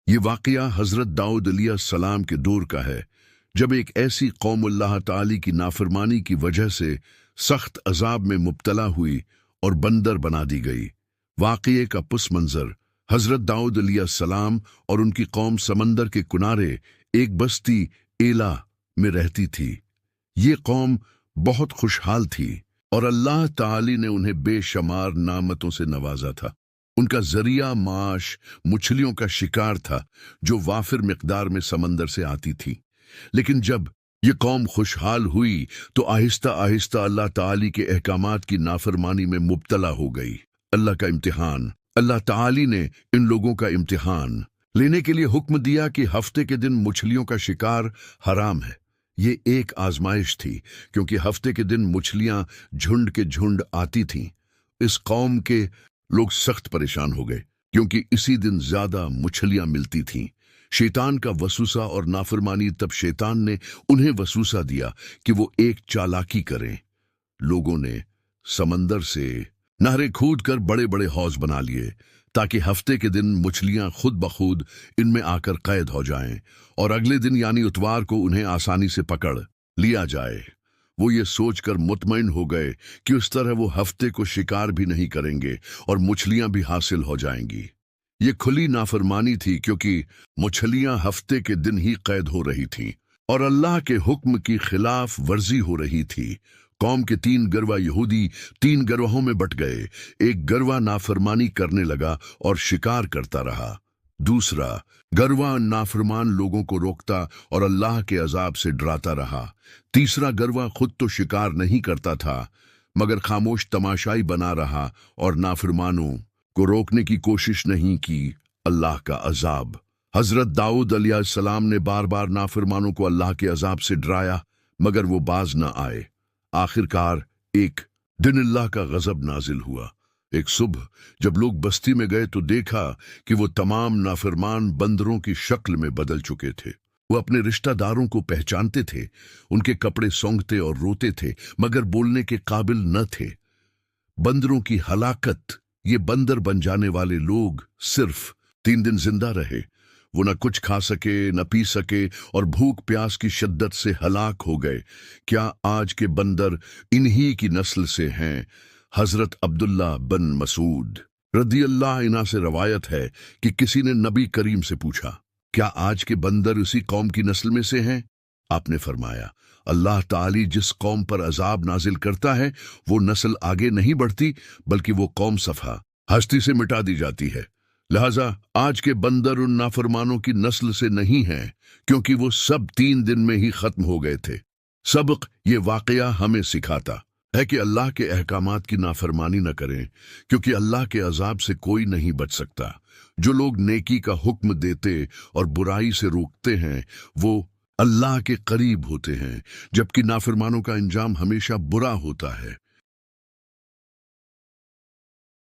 یہ واقعہ حضرت داؤد علیہ السلام کے دور کا ہے، جب ایک ایسی قوم اللہ تعالی کی نافرمانی کی وجہ سے سخت عذاب میں مبتلا ہوئی اور بندر بنا دی گئی۔ واقعے کا پس منظر: حضرت داؤد علیہ السلام اور ان کی قوم سمندر کے کنارے ایک بستی ایلا میں رہتی تھی۔ یہ قوم بہت خوشحال تھی اور اللہ تعالی نے انہیں بے شمار نعمتوں سے نوازا تھا۔ ان کا ذریعہ معاش مچھلیوں کا شکار تھا جو وافر مقدار میں سمندر سے آتی تھی۔ لیکن جب یہ قوم خوشحال ہوئی تو آہستہ آہستہ اللہ تعالی کے احکامات کی نافرمانی میں مبتلا ہو گئی۔ اللہ تعالی نے ان لوگوں کا امتحان لینے کے لیے حکم دیا کہ ہفتے کے دن مچھلیوں کا شکار حرام ہے۔ یہ ایک آزمائش تھی، کیونکہ ہفتے کے دن مچھلیاں جھنڈ کے جھنڈ آتی تھیں۔ اس قوم کے لوگ سخت پریشان ہو گئے، کیونکہ اسی دن زیادہ مچھلیاں ملتی تھیں۔ شیطان کا وسوسہ اور نافرمانی: تب شیطان نے انہیں وسوسہ دیا کہ وہ ایک چالاکی کریں۔ لوگوں نے سمندر سے نہریں کھود کر بڑے بڑے حوض بنا لیے تاکہ ہفتے کے دن مچھلیاں خود بخود ان میں آ کر قید ہو جائیں اور اگلے دن یعنی اتوار کو انہیں آسانی سے پکڑ لیا جائے۔ وہ یہ سوچ کر مطمئن ہو گئے کہ اس طرح وہ ہفتے کو شکار بھی نہیں کریں گے اور مچھلیاں بھی حاصل ہو جائیں گی۔ یہ کھلی نافرمانی تھی، کیونکہ مچھلیاں ہفتے کے دن ہی قید ہو رہی تھیں اور اللہ کے حکم کی خلاف ورزی ہو رہی تھی۔ قوم کے 3 گروہ یہودی 3 گروہوں میں بٹ گئے۔ ایک گروہ نافرمانی کرنے لگا اور شکار کرتا رہا۔ دوسرا گروہ نافرمان لوگوں کو روکتا اور اللہ کے عذاب سے ڈراتا رہا۔ تیسرا گروہ خود تو شکار نہیں کرتا تھا مگر خاموش تماشائی بنا رہا اور نافرمانوں کو روکنے کی کوشش نہیں کی۔ اللہ کا عذاب: حضرت داؤد علیہ السلام نے بار بار نافرمانوں کو اللہ کے عذاب سے ڈرایا مگر وہ باز نہ آئے۔ آخرکار ایک دن اللہ کا غضب نازل ہوا۔ ایک صبح جب لوگ بستی میں گئے تو دیکھا کہ وہ تمام نافرمان بندروں کی شکل میں بدل چکے تھے۔ وہ اپنے رشتہ داروں کو پہچانتے تھے، ان کے کپڑے سونگھتے اور روتے تھے مگر بولنے کے قابل نہ تھے۔ بندروں کی ہلاکت: یہ بندر بن جانے والے لوگ صرف 3 دن زندہ رہے۔ وہ نہ کچھ کھا سکے نہ پی سکے اور بھوک پیاس کی شدت سے ہلاک ہو گئے۔ کیا آج کے بندر انہی کی نسل سے ہیں؟ حضرت عبداللہ بن مسعود رضی اللہ عنہ سے روایت ہے کہ کسی نے نبی کریم سے پوچھا، کیا آج کے بندر اسی قوم کی نسل میں سے ہیں؟ آپ نے فرمایا، اللہ تعالی جس قوم پر عذاب نازل کرتا ہے وہ نسل آگے نہیں بڑھتی بلکہ وہ قوم صفحہ ہستی سے مٹا دی جاتی ہے۔ لہذا آج کے بندر ان نافرمانوں کی نسل سے نہیں ہیں، کیونکہ وہ سب 3 دن میں ہی ختم ہو گئے تھے۔ سبق: یہ واقعہ ہمیں سکھاتا ہے کہ اللہ کے احکامات کی نافرمانی نہ کریں، کیونکہ اللہ کے عذاب سے کوئی نہیں بچ سکتا۔ جو لوگ نیکی کا حکم دیتے اور برائی سے روکتے ہیں وہ اللہ کے قریب ہوتے ہیں، جبکہ نافرمانوں کا انجام ہمیشہ برا ہوتا ہے۔